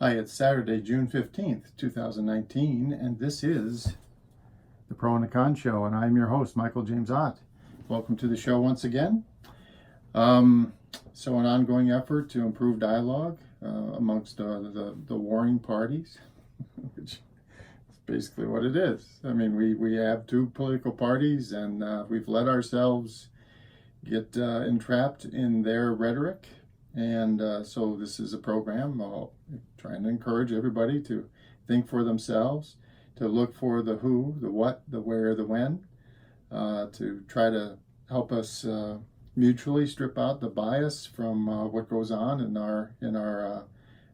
Hi, it's Saturday, June 15th, 2019, and this is the Pro and the Con Show, and I'm your host, Michael James Ott. Welcome to the show once again. So an ongoing effort to improve dialogue amongst the warring parties, which is basically what it is. I mean, we have two political parties, and we've let ourselves get entrapped in their rhetoric. And so this is a program trying to encourage everybody to think for themselves, to look for the who, the what, the where, the when, to try to help us mutually strip out the bias from what goes on in our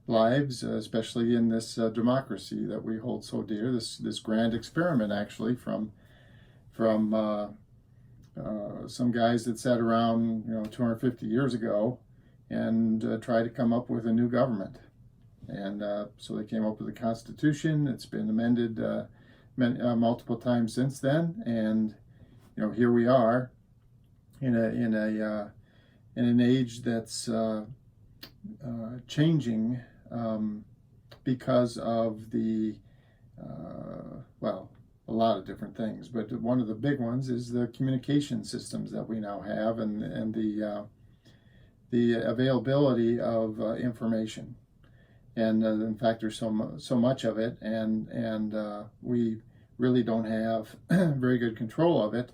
lives, especially in this democracy that we hold so dear. This grand experiment, actually, from some guys that sat around 250 years ago and try to come up with a new government. And so they came up with a constitution. It's been amended multiple times since then, and here we are in an age that's changing because of the a lot of different things. But one of the big ones is the communication systems that we now have, and the availability of information, and in fact there's so much of it, and we really don't have very good control of it,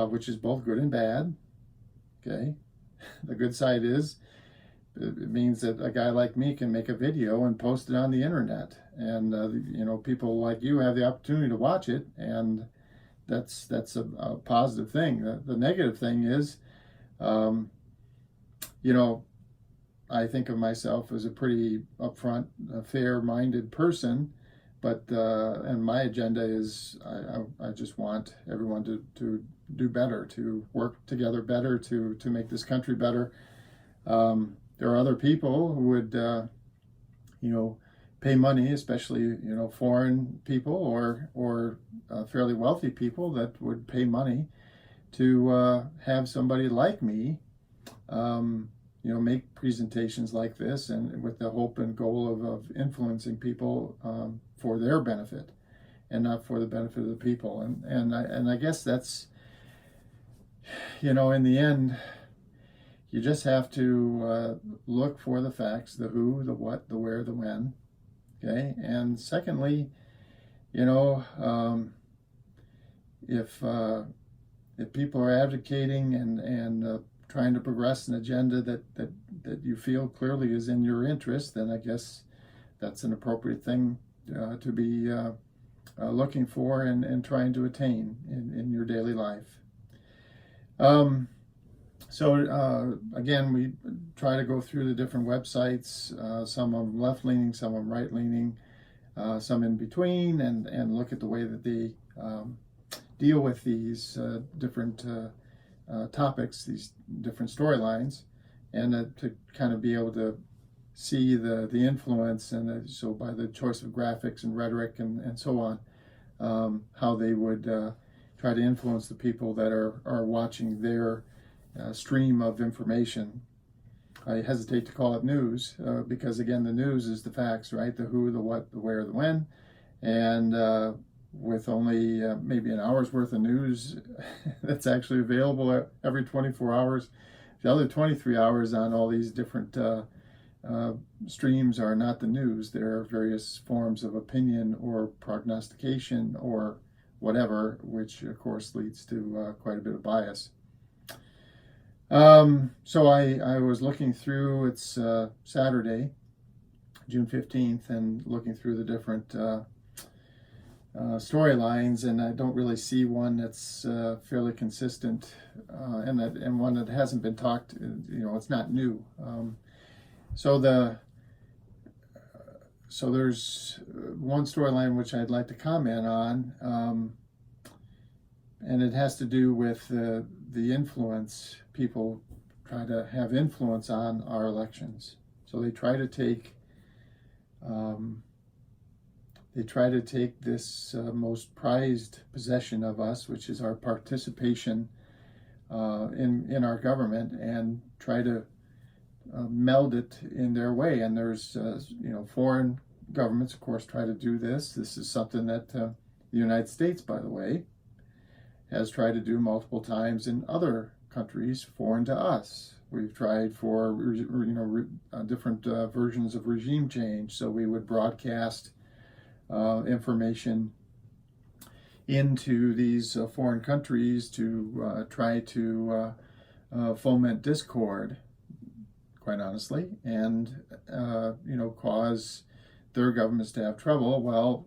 which is both good and bad. Okay, the good side is it means that a guy like me can make a video and post it on the internet, and people like you have the opportunity to watch it, and that's a positive thing. The negative thing is, I think of myself as a pretty upfront, fair-minded person, but and my agenda is I just want everyone to do better, to work together better, to make this country better. There are other people who would pay money, especially foreign people or fairly wealthy people that would pay money to have somebody like me make presentations like this, and with the hope and goal of influencing people for their benefit and not for the benefit of the people. And I guess that's, in the end, you just have to look for the facts, the who, the what, the where, the when. Okay. And secondly, if people are advocating and trying to progress an agenda that you feel clearly is in your interest, then I guess that's an appropriate thing to be looking for and trying to attain in your daily life. So again, we try to go through the different websites, some of them left-leaning, some of them right-leaning, some in between, and look at the way that they deal with these different topics, these different storylines, and to kind of be able to see the influence, and so by the choice of graphics and rhetoric and so on, how they would try to influence the people that are watching their stream of information. I hesitate to call it news because, again, the news is the facts, right? The who, the what, the where, the when, and with only maybe an hour's worth of news that's actually available every 24 hours. The other 23 hours on all these different streams are not the news. There are various forms of opinion or prognostication or whatever, which of course leads to quite a bit of bias. So I was looking through, it's Saturday, June 15th, and looking through the different storylines, and I don't really see one that's fairly consistent, and one that hasn't been talked. It's not new. So there's one storyline which I'd like to comment on, and it has to do with the influence. People try to have influence on our elections. So they try to take this most prized possession of us, which is our participation in our government, and try to meld it in their way. And there's, foreign governments, of course, try to do this. This is something that the United States, by the way, has tried to do multiple times in other countries foreign to us. We've tried for different versions of regime change. So we would broadcast information into these foreign countries to try to foment discord, quite honestly, and cause their governments to have trouble. Well,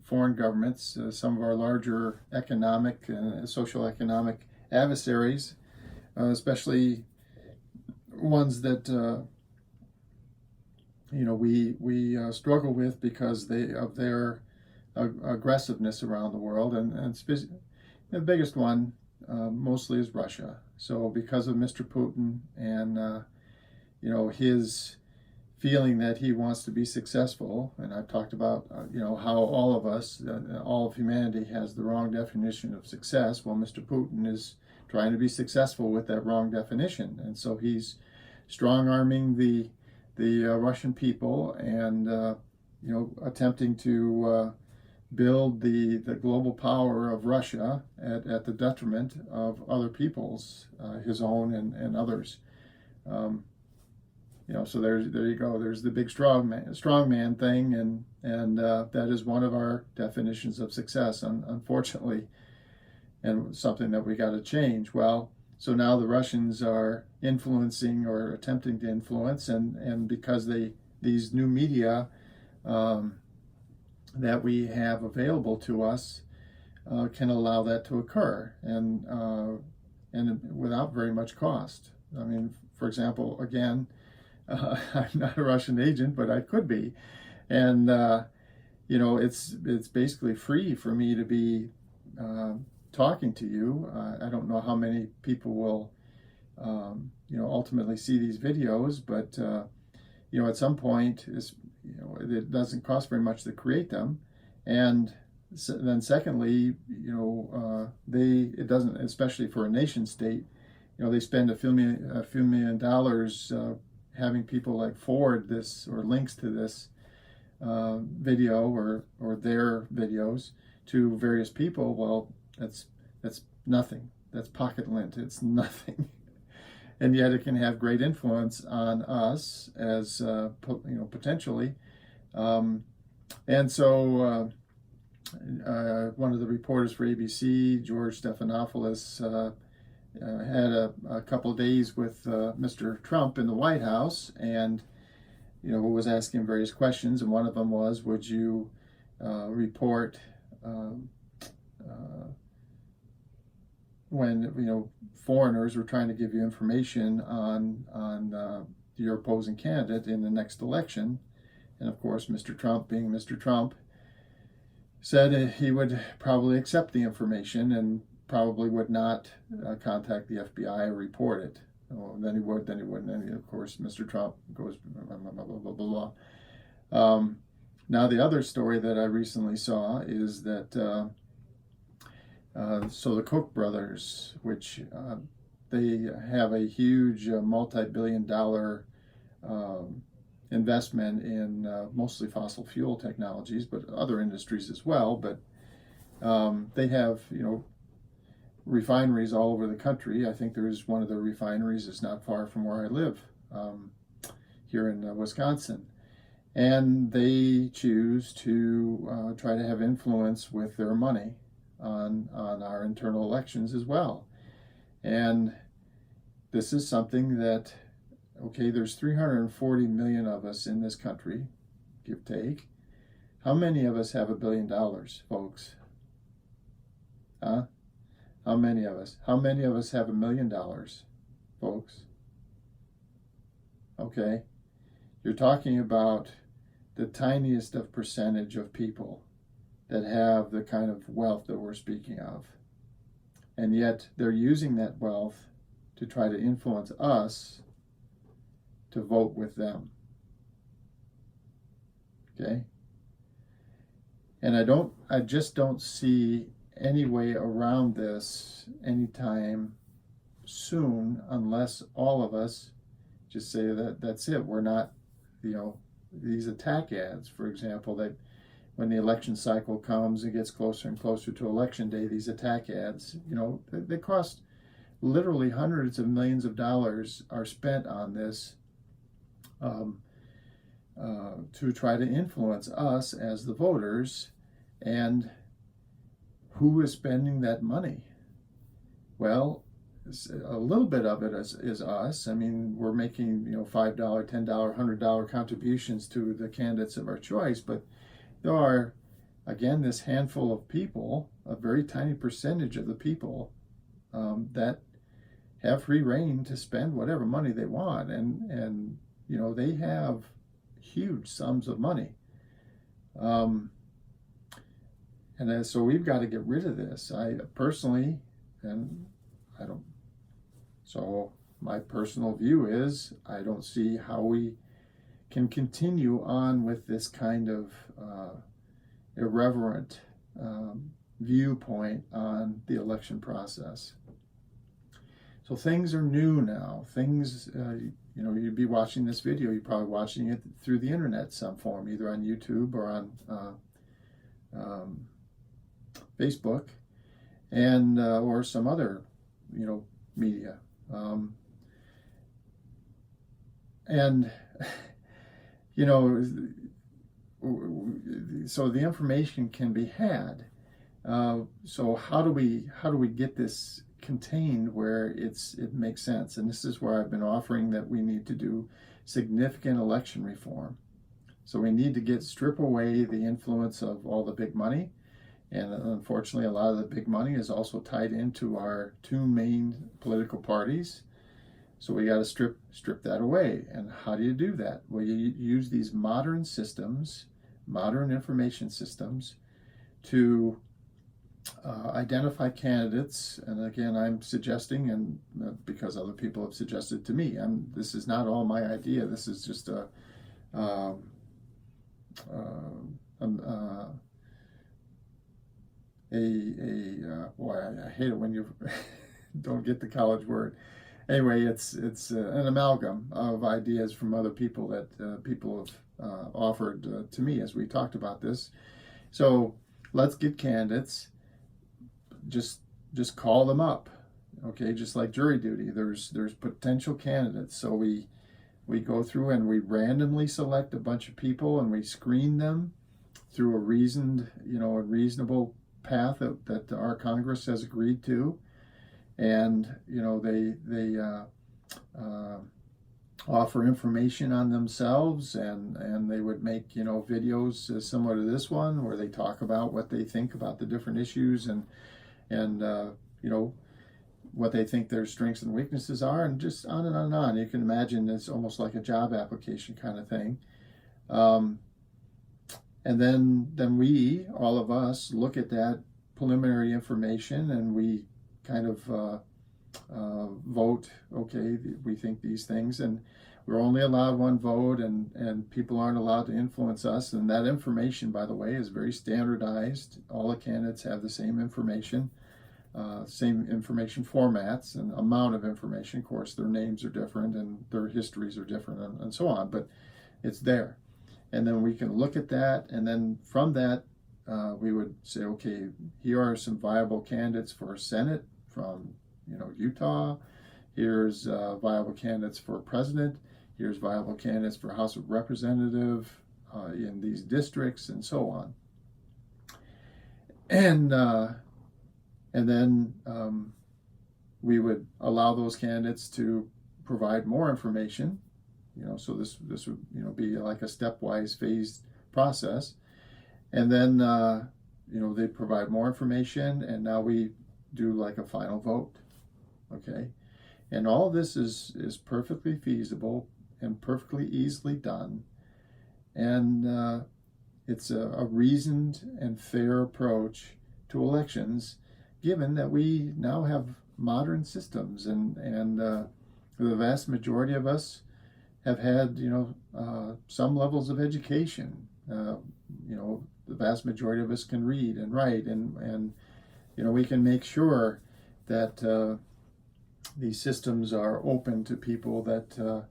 foreign governments, some of our larger economic and social economic adversaries, especially ones that we struggle with because of their aggressiveness around the world, and the biggest one mostly is Russia. So because of Mr. Putin and his feeling that he wants to be successful, and I've talked about how all of us, all of humanity, has the wrong definition of success. Well, Mr. Putin is trying to be successful with that wrong definition, and so he's strong-arming the Russian people and attempting to build the global power of Russia at the detriment of other peoples, his own and others. So there you go. There's the big strong man thing, and that is one of our definitions of success, unfortunately, and something that we got to change. Well, so now the Russians are influencing or attempting to influence, and because these new media that we have available to us can allow that to occur, and without very much cost. I mean, for example, again, I'm not a Russian agent, but I could be, and it's basically free for me to be talking to you. I don't know how many people will ultimately see these videos, but at some point it doesn't cost very much to create them, and then secondly, it doesn't, especially for a nation state, they spend a few million dollars having people like forward this or links to this video or their videos to various people. Well, that's nothing. That's pocket lint. It's nothing. And yet it can have great influence on us as potentially. And so one of the reporters for ABC, George Stephanopoulos, had a couple of days with Mr. Trump in the White House, and was asking various questions, and one of them was, would you report when foreigners were trying to give you information on your opposing candidate in the next election? And of course, Mr. Trump, being Mr. Trump, said he would probably accept the information and probably would not contact the FBI or report it. Well, then he would, then he wouldn't. And of course, Mr. Trump goes blah, blah, blah, blah, blah. Now, the other story that I recently saw is that so the Koch brothers, which they have a huge multi-billion-dollar investment in mostly fossil fuel technologies, but other industries as well. But they have, refineries all over the country. I think there's one of the refineries is not far from where I live, here in Wisconsin. And they choose to try to have influence with their money on our internal elections as well. And this is something that, okay, there's 340 million of us in this country, give take. How many of us have $1 billion, folks? Huh? How many of us? How many of us have $1 million, folks? Okay, you're talking about the tiniest of percentage of people that have the kind of wealth that we're speaking of. And yet they're using that wealth to try to influence us to vote with them. Okay? And I just don't see any way around this anytime soon, unless all of us just say that that's it. We're not, these attack ads, for example, that when the election cycle comes and gets closer and closer to election day, these attack ads, they cost literally hundreds of millions of dollars are spent on this to try to influence us as the voters. And who is spending that money? Well, a little bit of it is us. I mean, we're making $5, $10, $100 contributions to the candidates of our choice, but there are, again, this handful of people, a very tiny percentage of the people that have free reign to spend whatever money they want, and they have huge sums of money, and so we've got to get rid of this. I personally, and I don't. So my personal view is I don't see how we can continue on with this kind of irreverent viewpoint on the election process. So things are new now. Things, you'd be watching this video, you're probably watching it through the internet some form, either on YouTube or on Facebook, and or some other, media. So the information can be had. So how do we get this contained where it makes sense? And this is where I've been offering that we need to do significant election reform. So we need to strip away the influence of all the big money. And unfortunately, a lot of the big money is also tied into our two main political parties. So we got to strip that away. And how do you do that? Well, you use these modern systems, modern information systems, to identify candidates. And again, I'm suggesting, and because other people have suggested to me, this is not all my idea. This is just I hate it when you don't get the college word. Anyway, it's an amalgam of ideas from other people that people have offered to me as we talked about this. So let's get candidates. Just call them up, okay? Just like jury duty, there's potential candidates. So we go through and we randomly select a bunch of people and we screen them through a reasonable path that our Congress has agreed to, and they offer information on themselves, and they would make videos similar to this one where they talk about what they think about the different issues and what they think their strengths and weaknesses are, and just on and on and on. You can imagine it's almost like a job application kind of thing. And then we, all of us, look at that preliminary information and we kind of vote, okay, we think these things, and we're only allowed one vote, and people aren't allowed to influence us. And that information, by the way, is very standardized. All the candidates have the same information formats and amount of information. Of course, their names are different and their histories are different and so on, but it's there. And then we can look at that, and then from that, we would say, okay, here are some viable candidates for Senate from, Utah. Here's viable candidates for president. Here's viable candidates for House of Representative in these districts, and so on. And then we would allow those candidates to provide more information. So this would be like a stepwise phased process. And then, they provide more information, and now we do like a final vote, okay? And all this is perfectly feasible and perfectly easily done. And it's a reasoned and fair approach to elections, given that we now have modern systems, and the vast majority of us have had, some levels of education. The vast majority of us can read and write, and we can make sure that these systems are open to people that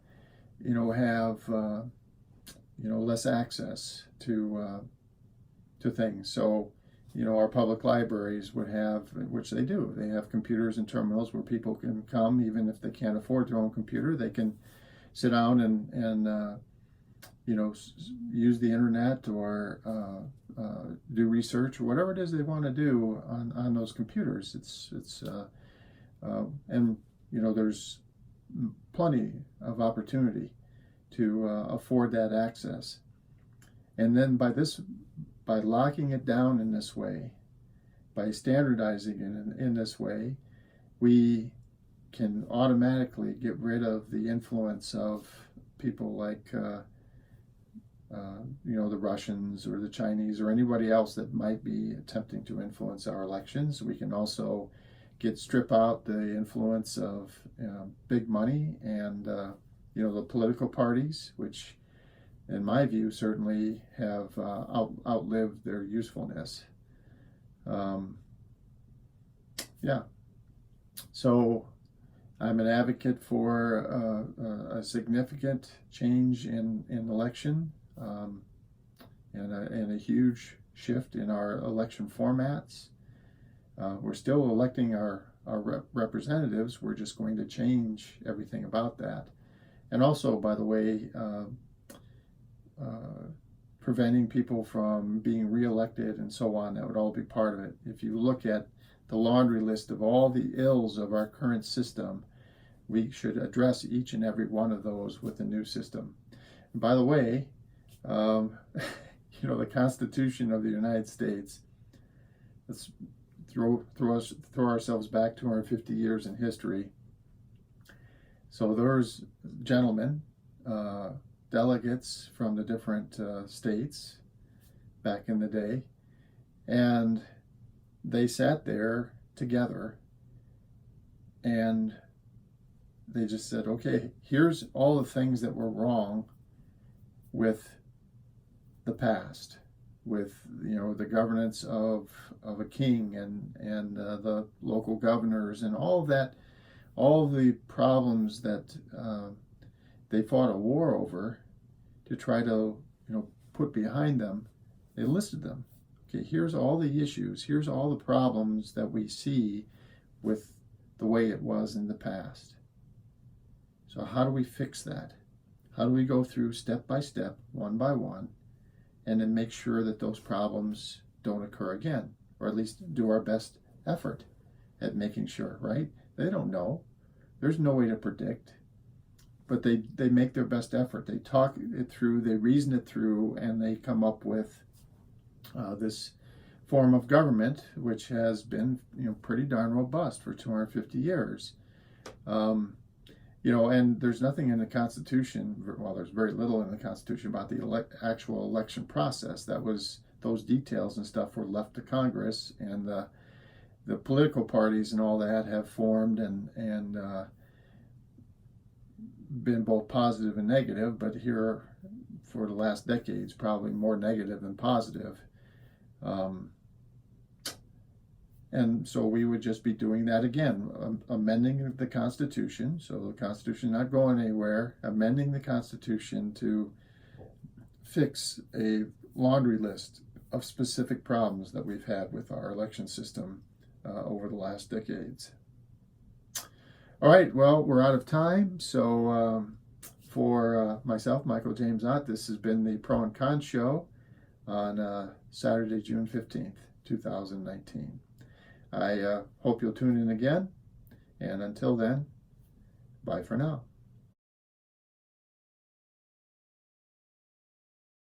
have less access to things. So our public libraries would have, which they do, they have computers and terminals where people can come, even if they can't afford their own computer, they can sit down and use the internet or do research or whatever it is they want to do on those computers. And there's plenty of opportunity to afford that access. And then by locking it down in this way, by standardizing it in this way, we can automatically get rid of the influence of people like the Russians or the Chinese or anybody else that might be attempting to influence our elections. We can also strip out the influence of big money and the political parties, which in my view certainly have outlived their usefulness. So I'm an advocate for a significant change in election and a huge shift in our election formats. We're still electing our representatives. We're just going to change everything about that. And also, by the way, preventing people from being reelected and so on, that would all be part of it. If you look at the laundry list of all the ills of our current system, we should address each and every one of those with the new system. And by the way, the Constitution of the United States, let's throw ourselves back 250 years in history. So there's gentlemen, delegates from the different states back in the day, and they sat there together and they just said, okay, here's all the things that were wrong with the past, with the governance of a king and the local governors and all of that, all the problems that they fought a war over to try to put behind them. They listed them. Okay, here's all the issues, here's all the problems that we see with the way it was in the past. So how do we fix that? How do we go through step by step, one by one, and then make sure that those problems don't occur again, or at least do our best effort at making sure, right? They don't know. There's no way to predict, but they make their best effort. They talk it through, they reason it through, and they come up with this form of government, which has been pretty darn robust for 250 years. And there's nothing in the Constitution, well, there's very little in the Constitution about the actual election process. Those details and stuff were left to Congress, and the political parties and all that have formed and been both positive and negative, but here for the last decades, probably more negative than positive. And so we would just be doing that again, amending the Constitution. So the Constitution not going anywhere, amending the Constitution to fix a laundry list of specific problems that we've had with our election system over the last decades. All right, well, we're out of time. So for myself, Michael James Ott, this has been the Pro and Con Show on Saturday, June 15th, 2019. I hope you'll tune in again. And until then, bye for now.